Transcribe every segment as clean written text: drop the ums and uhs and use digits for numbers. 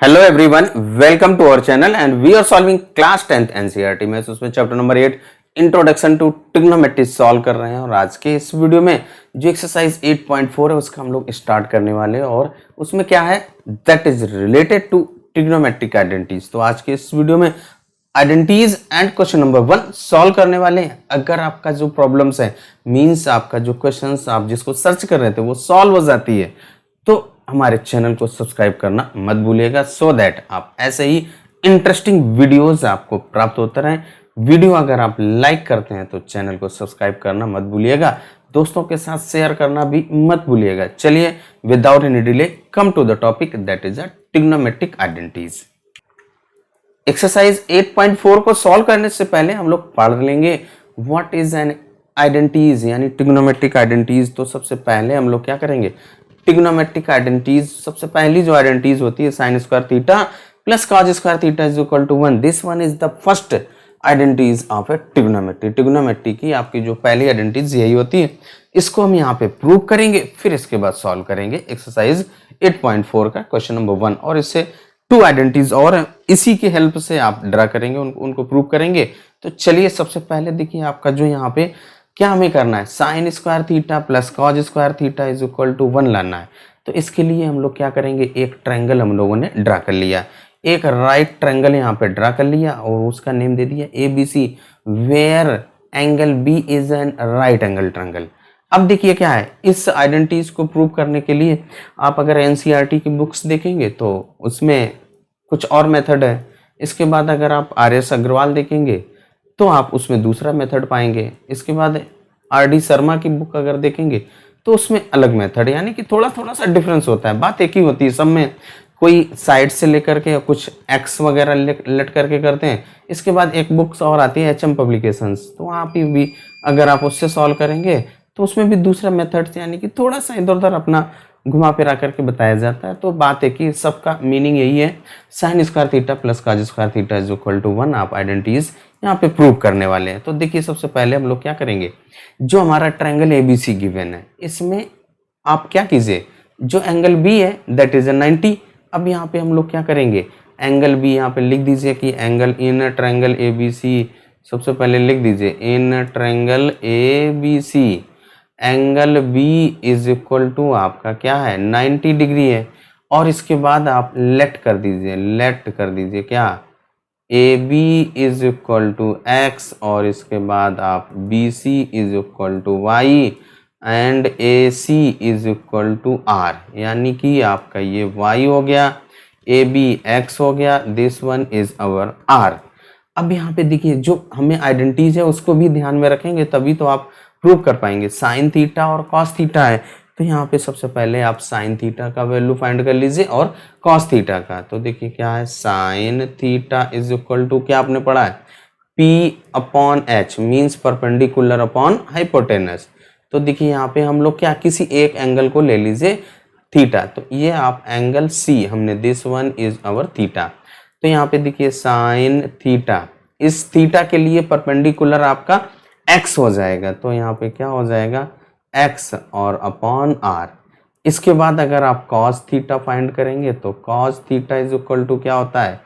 Hello everyone, welcome to our channel and we are solving class 10th NCERT maths. उसमें chapter number 8 introduction to trigonometry solve कर रहे हैं। और आज के इस वीडियो में जो एक्सरसाइज 8.4 है उसका हम लोग स्टार्ट करने वाले हैं और उसमें क्या है, that is related to trigonometric identities. तो आज के इस वीडियो में identities and question number 1 solve करने वाले हैं। अगर आपका जो प्रॉब्लम्स है मीन्स आपका जो क्वेश्चन आप जिसको सर्च कर रहे थे वो सॉल्व हो जाती है तो हमारे चैनल को सब्सक्राइब करना मत भूलिएगा, सो दैट आप ऐसे ही इंटरेस्टिंग वीडियोस आपको प्राप्त होते रहें। वीडियो अगर आप लाइक करते हैं तो चैनल को सब्सक्राइब करना मत भूलिएगा, दोस्तों के साथ शेयर करना भी मत भूलिएगा। चलिए without any delay come to the topic, that is a trigonometric identities. Exercise 8.4 को सॉल्व करने से पहले हम लोग पढ़ लेंगे व्हाट इज एन आइडेंटिटीज यानी ट्रिग्नोमेट्रिक आइडेंटिटीज। तो सबसे पहले हम लोग क्या करेंगे, ट्रिग्नोमेट्रिक आइडेंटिटीज। सबसे पहली जो आइडेंटिटीज होती है sine square theta plus cos square theta is equal to 1। This one is the first identities of a trigonometry. Trigonometry की आपकी जो पहली आइडेंटिटीज यही होती है। इसको हम यहाँ पे प्रूव करेंगे, फिर इसके बाद सॉल्व करेंगे एक्सरसाइज 8.4 का क्वेश्चन नंबर 1। और इससे 2 आइडेंटिटीज और हैं, इसी की हेल्प से आप ड्रा करेंगे, उनको प्रूव करेंगे। तो चलिए सबसे पहले देखिए आपका जो यहाँ पे क्या हमें करना है, sine square theta plus cos square theta is equal to 1 लाना है। तो इसके लिए हम लोग क्या करेंगे, एक ट्रायंगल हम लोगों ने ड्रा कर लिया, एक राइट ट्रायंगल यहाँ पे ड्रा कर लिया और उसका नेम दे दिया ABC, where angle B is an right angle triangle. अब देखिए क्या है, इस आइडेंटिटीज को प्रूव करने के लिए आप अगर NCERT की बुक्स देखेंगे तो उसमें कुछ और मेथड है। इसके बाद अगर आप RS अग्रवाल देखेंगे तो आप उसमें दूसरा मेथड पाएंगे। इसके बाद RD शर्मा की बुक अगर देखेंगे तो उसमें अलग मेथड, यानी कि थोड़ा थोड़ा सा डिफरेंस होता है, बात एक ही होती है सब में। कोई साइड से लेकर के कुछ एक्स वगैरह लट करके करते हैं। इसके बाद एक बुक्स और आती है HM पब्लिकेशंस, तो वहाँ पे भी अगर आप उससे सॉल्व करेंगे तो उसमें भी दूसरा मेथड से, यानी कि थोड़ा सा इधर उधर अपना घुमा फिरा करके बताया जाता है। तो बात है कि सबका मीनिंग यही है, sine square theta plus cos square theta is equal to 1 आप आइडेंटिटीज यहाँ पे प्रूव करने वाले हैं। तो देखिए सबसे पहले हम लोग क्या करेंगे, जो हमारा ट्रायंगल ABC गिवन है इसमें आप क्या कीजिए, जो एंगल B है दैट इज 90। अब यहाँ पे हम लोग क्या करेंगे, एंगल B यहाँ पे लिख दीजिए कि एंगल इन ट्रायंगल ABC, सबसे पहले लिख दीजिए in triangle ABC angle B is equal to आपका क्या है 90 डिग्री है। और इसके बाद आप लेट कर दीजिए क्या, AB is equal to X और इसके बाद आप BC is equal to Y and AC is equal to R, यानी कि आपका ये Y हो गया, AB X हो गया, this one is our R। अब यहाँ पे देखिए जो हमें आइडेंटिटीज है उसको भी ध्यान में रखेंगे तभी तो आप प्रूव कर पाएंगे। साइन थीटा और कॉस थीटा है तो यहाँ पे सबसे पहले आप साइन थीटा का वैल्यू फाइंड कर लीजिए और कॉस थीटा का। तो देखिए क्या है, sine theta is equal to क्या आपने पढ़ा है, P upon H means perpendicular upon hypotenuse. तो देखिए यहाँ पे हम लोग क्या, किसी एक एंगल को ले लीजिए थीटा, तो ये आप एंगल C हमने, this one is our theta. तो यहाँ पे देखिए साइन थीटा, इस थीटा के लिए परपेंडिकुलर आपका x हो जाएगा, तो यहाँ पे क्या हो जाएगा x और अपॉन r। इसके बाद अगर आप कॉस थीटा फाइंड करेंगे तो cos theta is equal to क्या होता है,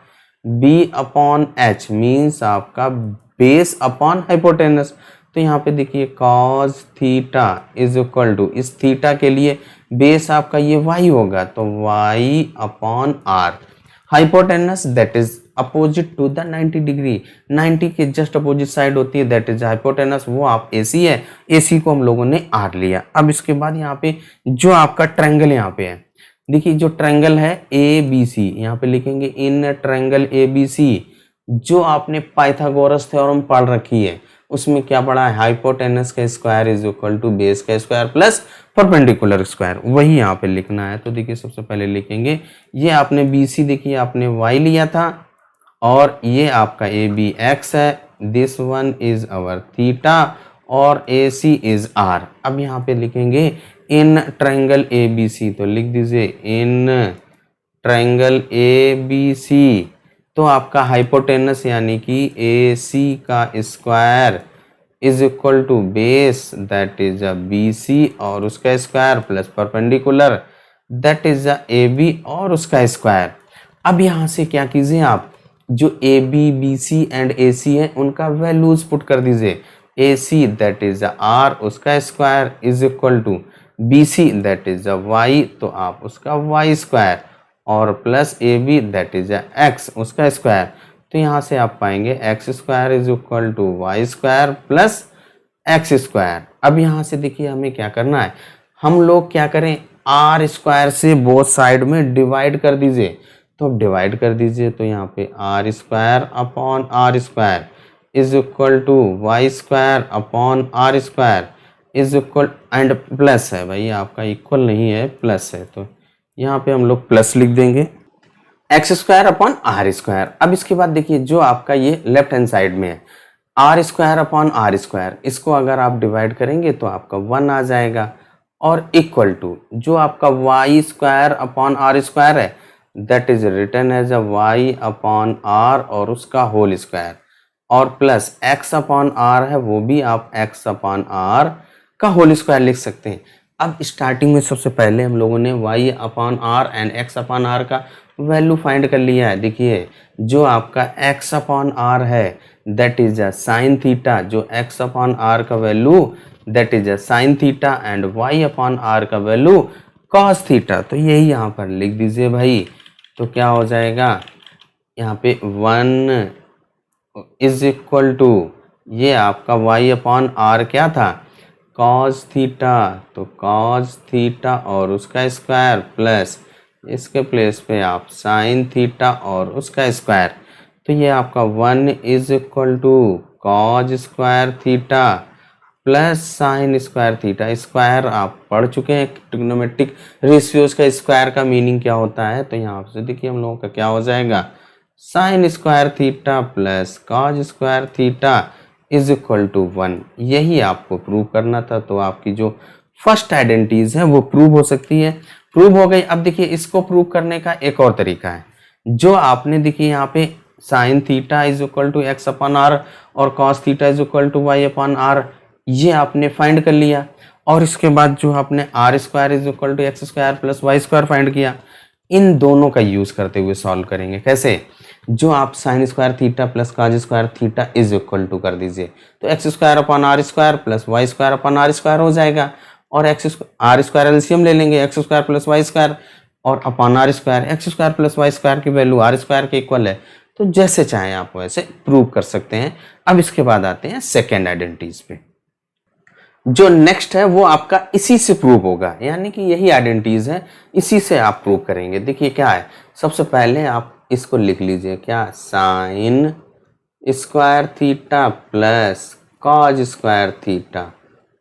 b अपॉन h मीन्स आपका बेस अपॉन हाइपोटेनस। तो यहाँ पे देखिए cos theta is equal to, इस थीटा के लिए बेस आपका ये y होगा तो y upon r, hypotenuse that is opposite to the 90 degree, 90 के जस्ट अपोजिट साइड होती है दैट इज हाइपोटेनस, वो आप AC है, AC को हम लोगों ने R लिया। अब इसके बाद यहाँ पे जो आपका ट्रायंगल यहाँ पे है, देखिए जो ट्रायंगल है ABC, यहाँ पे लिखेंगे इन ट्रायंगल ABC, जो आपने पाइथागोरस थ्योरम पढ़ रखी है उसमें क्या पढ़ा है, हाइपोटेनस का square is equal to base का स्क्वायर प्लस परपेंडिकुलर स्क्वायर, वही यहाँ पे लिखना है। तो देखिए सबसे पहले लिखेंगे, ये आपने BC देखिए आपने Y लिया था और ये आपका AB X है, this one is our theta और AC इज R। अब यहाँ पे लिखेंगे इन ट्रायंगल ABC, तो लिख दीजिए इन ट्रायंगल ABC, तो आपका हाइपोटेनस यानी कि AC का square is equal to base that is a BC और उसका square plus perpendicular that is a AB और उसका स्क्वायर। अब यहाँ से क्या कीजिए आप, जो A B B C and A C है उनका वैल्यूज पुट कर दीजिए। A C that is R उसका square is equal to B C that is Y तो आप उसका वाई स्क्वायर और plus A B that is X उसका स्क्वायर। तो यहाँ से आप पाएंगे X square is equal to Y square plus X square. अब यहाँ से देखिए हमें क्या करना है, हम लोग क्या करें, आर स्क्वायर से बोथ साइड में डिवाइड कर दीजिए। तो अब डिवाइड कर दीजिए तो यहाँ पे r square upon are square is equal to Y square upon are square is equal and plus है भाई, आपका इक्वल नहीं है प्लस है, तो यहाँ पे हम लोग प्लस लिख देंगे x square upon are square. अब इसके बाद देखिए जो आपका ये लेफ्ट हैंड साइड में है r square upon are square, इसको अगर आप डिवाइड करेंगे तो आपका 1 आ जाएगा और इक्वल टू जो आपका Y square upon are square है that is written as a Y upon R और उसका होल स्क्वायर और प्लस एक्स अपॉन आर है वो भी आप एक्स अपॉन आर का होल स्क्वायर लिख सकते हैं। अब स्टार्टिंग में सबसे पहले हम लोगों ने y upon r and x upon are का वैल्यू फाइंड कर लिया है। देखिए जो आपका एक्स अपॉन आर है that is a sine theta, जो एक्स अपॉन आर का value that is a sine theta and y upon are का वैल्यू कॉस थीटा। तो यही यहाँ पर लिख दीजिए भाई, तो क्या हो जाएगा यहाँ पे 1 इज इक्वल टू ये आपका वाई अपॉन आर क्या था कॉस थीटा, तो कॉस थीटा और उसका स्क्वायर प्लस इसके प्लेस पे आप साइन थीटा और उसका स्क्वायर। तो ये आपका 1 is equal to cos square theta plus sine square theta. Square आप पढ़ चुके हैं, ट्रिग्नोमेट्रिक रेशियोज का स्क्वायर का मीनिंग क्या होता है। तो यहाँ से देखिए हम लोगों का क्या हो जाएगा sine square theta plus cos square theta is equal to 1। यही आपको प्रूव करना था। तो आपकी जो फर्स्ट आइडेंटिटीज है वो प्रूव हो सकती है, प्रूव हो गई। अब देखिए इसको प्रूव करने का एक और तरीका है, जो आपने देखिए यहाँ पे sine theta is equal to X upon R और cos theta is equal to Y upon R, ये आपने फाइंड कर लिया। और इसके बाद जो आपने r square is equal to x square plus Y square find किया, इन दोनों का यूज करते हुए सॉल्व करेंगे। कैसे, जो आप sine square theta plus cos square theta is equal to कर दीजिए, तो X square upon are square plus Y square upon are square हो जाएगा। और एक्स आर स्क्वायर एलसीएम ले लेंगे, X square plus Y square और upon are square, X square plus Y square की वैल्यू आर स्क्वायर के equal है। तो जैसे चाहें आप वैसे प्रूव कर सकते हैं। अब इसके बाद आते हैं सेकेंड आइडेंटिटीज पे। जो नेक्स्ट है वो आपका इसी से प्रूव होगा, यानी कि यही आइडेंटिटीज है, इसी से आप प्रूव करेंगे। देखिए क्या है, सबसे पहले आप इसको लिख लीजिए, क्या, sign square theta plus cos square theta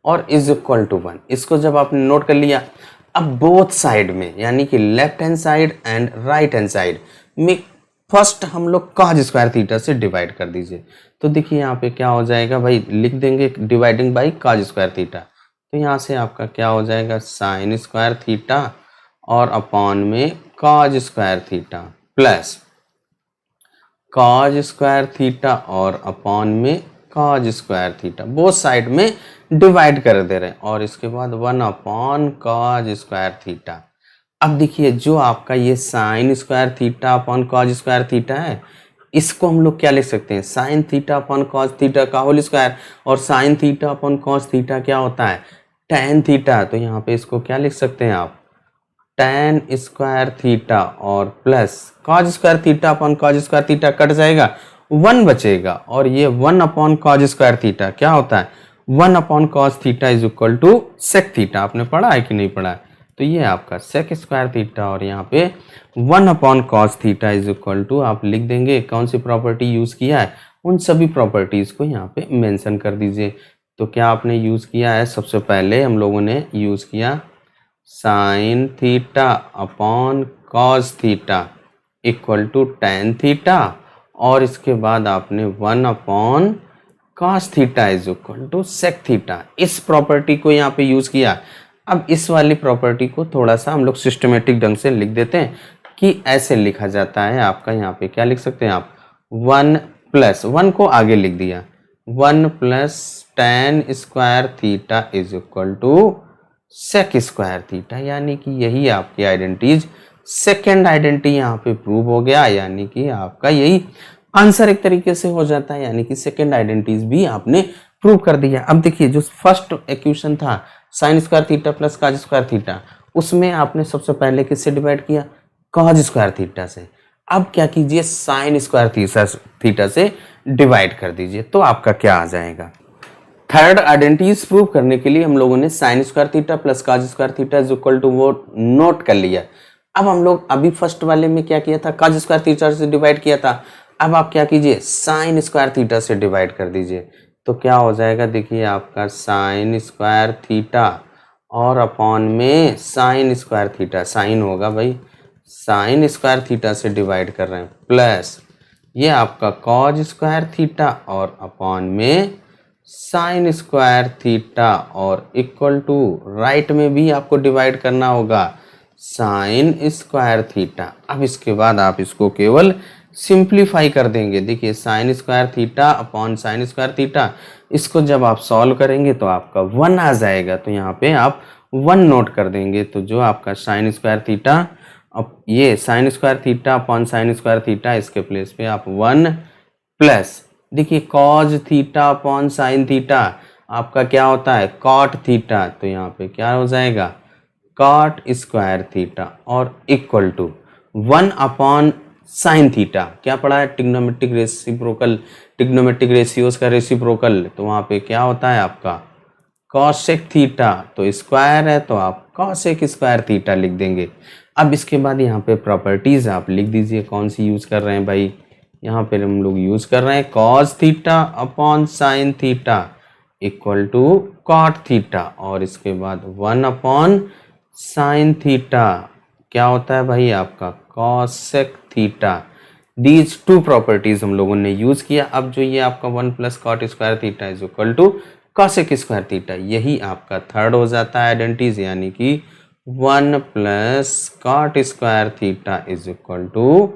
और इज इक्वल टू 1। इसको जब आपने नोट कर लिया, अब बोथ साइड में यानी कि left hand side and right hand side में फर्स्ट हम लोग कॉस स्क्वायर थीटा से डिवाइड कर दीजिए। तो देखिए यहाँ पे क्या हो जाएगा भाई, लिख देंगे dividing by cos square theta. तो यहाँ से आपका क्या हो जाएगा साइन स्क्वायर थीटा और अपॉन में cos square theta plus cos square theta और अपॉन में cos square theta, both side में डिवाइड कर दे रहे हैं। और इसके बाद 1 अपॉन कॉस स्क्वायर थीटा। अब देखिए जो आपका ये sign square theta upon cos square theta है, इसको हम लोग क्या लिख सकते हैं, sign theta upon cos theta का होल स्क्वायर। और sign theta upon cos theta क्या होता है, tan थीटा। तो यहाँ पे इसको क्या लिख सकते हैं आप, tan स्क्वायर थीटा और plus cos square theta upon cos square theta cut जाएगा, 1 बचेगा। और ये 1 अपॉन कॉस स्क्वायर थीटा क्या होता है, 1 upon cos theta is equal to sec theta. आपने पढ़ा है कि नहीं पढ़ा है, तो ये आपका सेक स्क्वायर थीटा और यहाँ पे 1 upon cos theta is equal to आप लिख देंगे। कौन सी प्रॉपर्टी यूज किया है, उन सभी प्रॉपर्टीज को यहाँ पे मेंशन कर दीजिए। तो क्या आपने यूज किया है, सबसे पहले हम लोगों ने यूज किया sine theta upon cos theta equal to tan theta, और इसके बाद आपने 1 upon cos theta is equal to sec theta, इस प्रॉपर्टी को यहाँ पे यूज किया। अब इस वाली प्रॉपर्टी को थोड़ा सा हम लोग सिस्टमेटिक ढंग से लिख देते हैं कि ऐसे लिखा जाता है आपका, यहाँ पे क्या लिख सकते हैं आप, 1 प्लस 1 को आगे लिख दिया, 1 plus tan square theta is equal to sec square theta, यानी कि यही आपकी आइडेंटिटीज सेकेंड आइडेंटिटी यहाँ पे प्रूव हो गया, यानी कि आपका यही आंसर एक तरीके से हो जाता है, यानी कि सेकेंड आइडेंटिटीज भी आपने प्रूव कर दिया। अब देखिए जो फर्स्ट इक्वेशन था sign square theta plus cos square theta, उसमें आपने सबसे पहले किससे डिवाइड किया, कॉस स्क्वायर थीटा से। अब क्या कीजिए, साइन स्क्वायर थीटा से डिवाइड कर दीजिए, तो आपका क्या आ जाएगा। थर्ड आइडेंटिटीज प्रूव करने के लिए हम लोगों ने sine square theta plus cos square theta is equal to वो नोट कर लिया। अब हम लोग अभी फर्स्ट वाले में क्या किया था, कॉस स्क्वायर थीटा से डिवाइड किया था। अब आप क्या कीजिए, साइन स्क्वायर थीटा से डिवाइड कर दीजिए, तो क्या हो जाएगा, देखिए आपका साइन स्क्वायर थीटा और अपॉन में साइन स्क्वायर थीटा, साइन होगा भाई, साइन स्क्वायर थीटा से डिवाइड कर रहे हैं, प्लस ये आपका कॉस स्क्वायर थीटा और अपॉन में साइन स्क्वायर थीटा और इक्वल टू राइट में भी आपको डिवाइड करना होगा साइन स्क्वायर थीटा। अब इसके बाद आप इसको केवल सिंप्लीफाई कर देंगे। देखिए sign square theta upon sign square theta, इसको जब आप सॉल्व करेंगे तो आपका 1 आ जाएगा, तो यहाँ पे आप 1 नोट कर देंगे। तो जो आपका साइन स्क्वायर थीटा, अब ये sign square theta upon sign square theta, इसके प्लेस पे आप 1 प्लस देखिए cos theta upon sine theta आपका क्या होता है, कॉट थीटा, तो यहाँ पे क्या हो जाएगा, कॉट स्क्वायर थीटा और equal to 1 upon sine theta. क्या पढ़ा है, ट्रिग्नोमेट्रिक रेसिप्रोकल, ट्रिग्नोमेट्रिक रेशियोज का रेसिप्रोकल, तो वहाँ पे क्या होता है आपका कॉसेक थीटा, तो स्क्वायर है तो आप कॉसेक स्क्वायर थीटा लिख देंगे। अब इसके बाद यहाँ पे प्रॉपर्टीज आप लिख दीजिए, कौन सी यूज कर रहे हैं भाई, यहाँ पे हम लोग यूज कर रहे हैं cos theta upon sine theta equal to cot theta, और इसके बाद 1 अपॉन साइन थीटा क्या होता है भाई आपका cosec theta. These two properties हम लोगों ने यूज किया। अब जो ये आपका 1 plus cot square theta is equal to cosec square theta, यही आपका थर्ड हो जाता है आइडेंटिटीज, यानी कि 1 plus cot square theta is equal to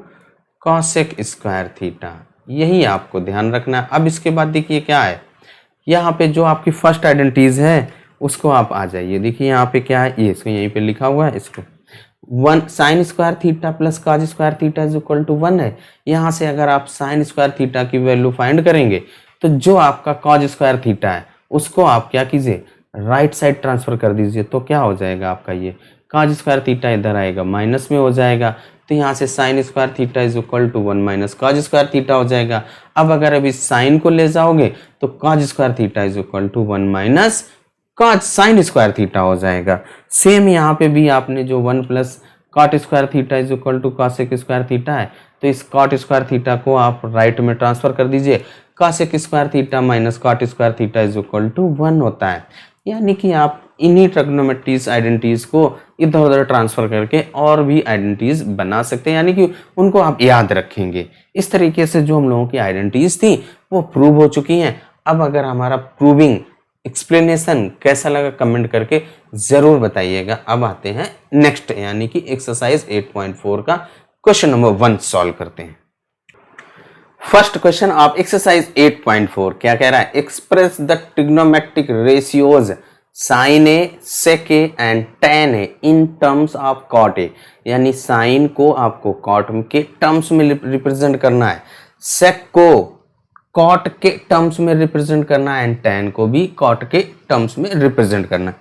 cosec square theta, यही आपको ध्यान रखना है। अब इसके बाद देखिए क्या है, यहाँ पे जो आपकी फर्स्ट आइडेंटिटीज है उसको आप आ जाइए। देखिए यहाँ पे क्या है, ये इसको यहीं पे लिखा हुआ है, इसको 1 sine square theta plus cos square theta is equal to 1 है। यहाँ से अगर आप साइन स्क्वायर थीटा की वैल्यू फाइंड करेंगे तो जो आपका कॉस स्क्वायर थीटा है उसको आप क्या कीजिए, राइट साइड ट्रांसफर कर दीजिए, तो क्या हो जाएगा आपका ये कॉस स्क्वायर थीटा इधर आएगा माइनस में हो जाएगा, तो यहाँ से sine square theta is equal to 1 minus cos square theta हो जाएगा। अब अगर अभी साइन को ले जाओगे तो cos square theta is equal to 1 minus cos sine square theta हो जाएगा। सेम यहाँ पे भी आपने जो 1 plus cot square theta is equal to cosec square theta है, तो इस कॉट स्क्वायर थीटा को आप राइट में ट्रांसफर कर दीजिए, cosec square theta minus cot square theta is equal to 1 होता है। यानी कि आप इन्हीं ट्रिग्नोमेट्रीज आइडेंटिटीज को इधर उधर ट्रांसफर करके और भी आइडेंटिटीज बना सकते हैं, यानी कि उनको आप याद रखेंगे। इस तरीके से जो हम लोगों की आइडेंटिटीज थी वो प्रूव हो चुकी हैं। अब अगर हमारा प्रूविंग एक्सप्लेनेशन कैसा लगा कमेंट करके जरूर बताइएगा। अब आते हैं नेक्स्ट, यानी कि एक्सरसाइज 8.4 का क्वेश्चन नंबर 1 सॉल्व करते हैं। फर्स्ट क्वेश्चन ऑफ एक्सरसाइज 8.4 क्या कह रहा है, express the trigonometric ratios sine A, sec A and tan A in terms of cot A, यानी साइन को आपको कॉट के टर्म्स में रिप्रेजेंट करना है, सेक को कॉट के टर्म्स में रिप्रेजेंट करना है एंड टेन को भी कॉट के टर्म्स में रिप्रेजेंट करना है।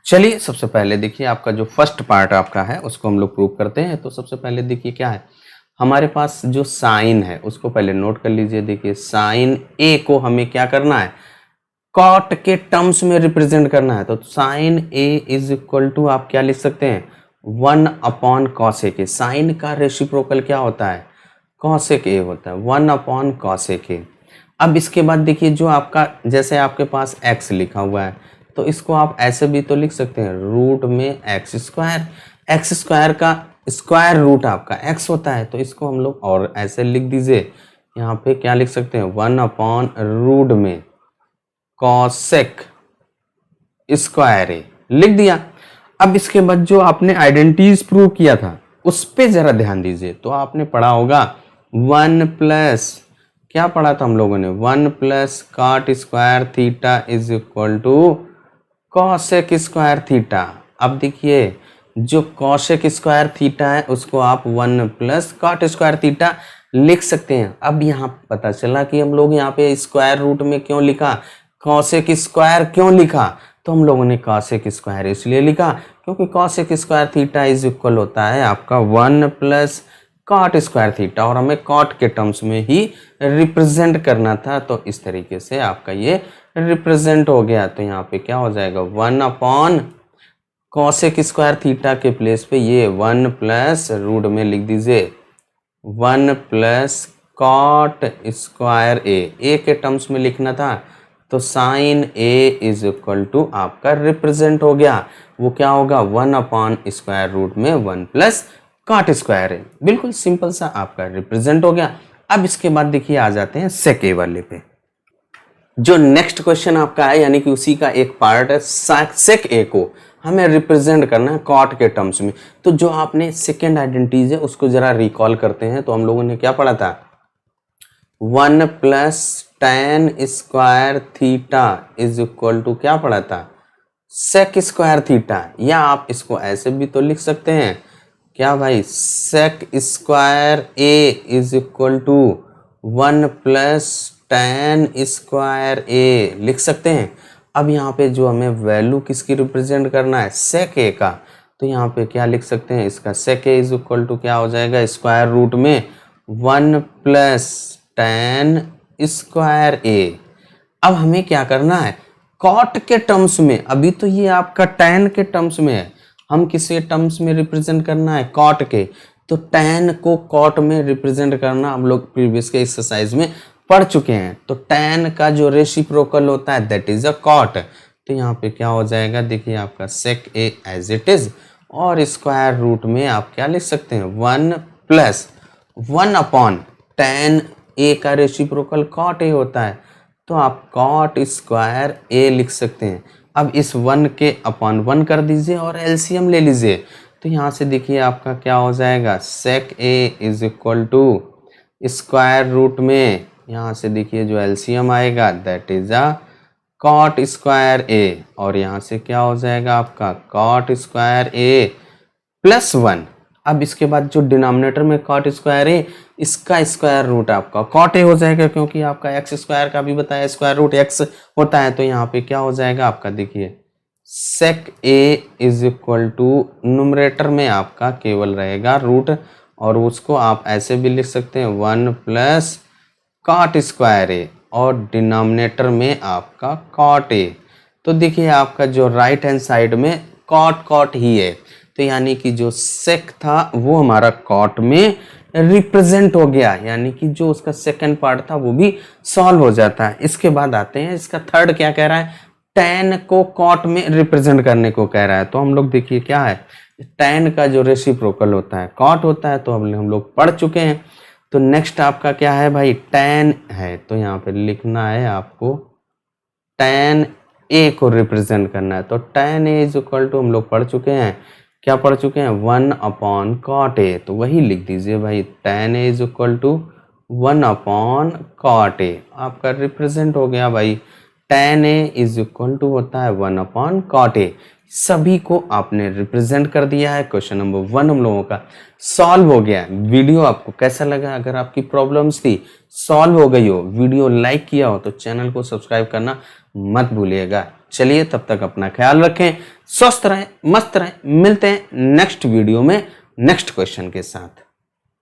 चलिए सबसे पहले देखिए आपका जो फर्स्ट पार्ट आपका है उसको हम लोग प्रूव करते हैं। तो सबसे पहले देखिए क्या है, हमारे पास जो साइन है उसको पहले नोट कर लीजिए। देखिए साइन ए को हमें क्या करना है, कॉट के टर्म्स में रिप्रेजेंट करना है, तो sine A is equal to आप क्या लिख सकते हैं 1 अपॉन कॉसेक ए। साइन का रेसिप्रोकल क्या होता है, कॉसेक ए होता है, 1 अपॉन कॉसेक ए। अब इसके बाद देखिए जो आपका जैसे आपके पास x लिखा हुआ है तो इसको आप ऐसे भी तो लिख सकते हैं रूट में एक्स स्क्वायर का स्क्वायर रूट आपका x होता है, तो इसको हम लोग और ऐसे लिख दीजिए, यहाँ पे क्या लिख सकते हैं 1 अपॉन रूट में कॉसेक स्क्वायर ए लिख दिया। अब इसके बाद जो आपने आइडेंटिटीज प्रूव किया था उस पे जरा ध्यान दीजिए। तो आपने पढ़ा होगा 1 प्लस क्या पढ़ा था हम लोगों ने, 1 plus cot square theta is equal to cosec square theta. अब देखिए जो कॉसेक स्क्वायर थीटा है उसको आप 1 प्लस कॉट स्क्वायर थीटा लिख सकते हैं। अब यहाँ पता चला कि हम लोग यहाँ पे स्क्वायर रूट में क्यों लिखा, कॉसेक स्क्वायर क्यों लिखा, तो हम लोगों ने कॉसेक स्क्वायर इसलिए लिखा क्योंकि cosec square theta is equal होता है आपका 1 प्लस कॉट स्क्वायर थीटा, और हमें कॉट के टर्म्स में ही रिप्रेजेंट करना था, तो इस तरीके से आपका ये रिप्रेजेंट हो गया। तो यहाँ पे क्या हो जाएगा 1 अपॉन कॉसेक स्क्वायर थीटा के प्लेस पे ये 1 प्लस रूट में लिख दीजिए 1 प्लस कॉट स्क्वायर ए के टर्म्स में लिखना था, तो sine A is equal to आपका रिप्रेजेंट हो गया, वो क्या होगा 1 अपॉन स्क्वायर रूट में 1 प्लस कॉट स्क्वायर ए। बिल्कुल सिंपल सा आपका रिप्रेजेंट हो गया। अब इसके बाद देखिए आ जाते हैं सेक ए वाले पे। जो नेक्स्ट क्वेश्चन आपका है यानी कि उसी का एक पार्ट है, सेक ए को हमें रिप्रेजेंट करना है कॉट के टर्म्स में। तो जो आपने सेकेंड आइडेंटिटीज है उसको जरा रिकॉल करते हैं। तो हम लोगों ने क्या पढ़ा था, 1 plus tan square theta is equal to क्या पढ़ा था, सेक स्क्वायर थीटा, या आप इसको ऐसे भी तो लिख सकते हैं क्या भाई, sec square A is equal to 1 plus tan square A लिख सकते हैं। अब यहाँ पे जो हमें वैल्यू किसकी रिप्रेजेंट करना है, सेक ए का, तो यहाँ पे क्या लिख सकते हैं, इसका सेक ए इज इक्वल टू क्या हो जाएगा, स्क्वायर रूट में 1 प्लस tan स्क्वायर ए। अब हमें क्या करना है, कॉट के टर्म्स में, अभी तो ये आपका tan के टर्म्स में है, हम किसे टर्म्स में रिप्रेजेंट करना है, कॉट के, तो tan को कॉट में रिप्रेजेंट करना हम लोग प्रीवियस के एक्सरसाइज में पढ़ चुके हैं। तो tan का जो रेसिप्रोकल होता है दैट इज अ कॉट। तो यहाँ पे क्या हो जाएगा, देखिए आपका सेक ए एज इट इज, और स्क्वायर रूट में आप क्या लिख सकते हैं 1 प्लस 1 अपॉन tan ए का रेसिप्रोकल कॉट ए होता है, तो आप कॉट स्क्वायर ए लिख सकते हैं। अब इस 1 के अपॉन 1 कर दीजिए और एलसीएम ले लीजिए, तो यहाँ से देखिए आपका क्या हो जाएगा, sec A is equal to square root में, यहाँ से देखिए जो एलसीएम आएगा that is a cot square A, और यहाँ से क्या हो जाएगा आपका कॉट स्क्वायर ए प्लस 1। अब इसके बाद जो डिनोमिनेटर में कॉट स्क्वायर ए, इसका स्क्वायर रूट आपका कॉट ए हो जाएगा, क्योंकि आपका एक्स स्क्वायर का भी बताया स्क्वायर रूट एक्स होता है। तो यहाँ पे क्या हो जाएगा आपका, देखिए सेक A is equal to numerator में आपका केवल रहेगा रूट, और उसको आप ऐसे भी लिख सकते हैं 1 प्लस कॉट स्क्वायर ए, और डिनोमिनेटर में आपका कॉट ए। तो देखिए आपका जो राइट हैंड साइड में कॉट कॉट ही है, तो यानी कि जो सेक था वो हमारा कॉट में रिप्रेजेंट हो गया, यानी कि जो उसका सेकंड पार्ट था वो भी सॉल्व हो जाता है। इसके बाद आते हैं इसका थर्ड, क्या कह रहा है, tan को कॉट में रिप्रेजेंट करने को कह रहा है। तो हम लोग देखिए क्या है, tan का जो रेसिप्रोकल होता है कॉट होता है, तो हम लोग पढ़ चुके हैं। तो नेक्स्ट आपका क्या है भाई, tan है, तो यहाँ पे लिखना है आपको tan a को रिप्रेजेंट करना है। तो tan a is equal to हम लोग पढ़ चुके हैं, क्या पढ़ चुके हैं, 1 अपॉन कॉट ए, तो वही लिख दीजिए भाई, tan a is equal to 1 upon cot A, आपका रिप्रेजेंट हो गया भाई, tan a is equal to होता है 1 अपॉन कॉट ए। सभी को आपने रिप्रेजेंट कर दिया है। क्वेश्चन नंबर 1 हम लोगों का सॉल्व हो गया। वीडियो आपको कैसा लगा, अगर आपकी प्रॉब्लम्स थी सॉल्व हो गई हो, वीडियो लाइक किया हो, तो चैनल को सब्सक्राइब करना मत भूलिएगा। चलिए तब तक अपना ख्याल रखें, स्वस्थ रहें, मस्त रहें, मिलते हैं नेक्स्ट वीडियो में नेक्स्ट क्वेश्चन के साथ।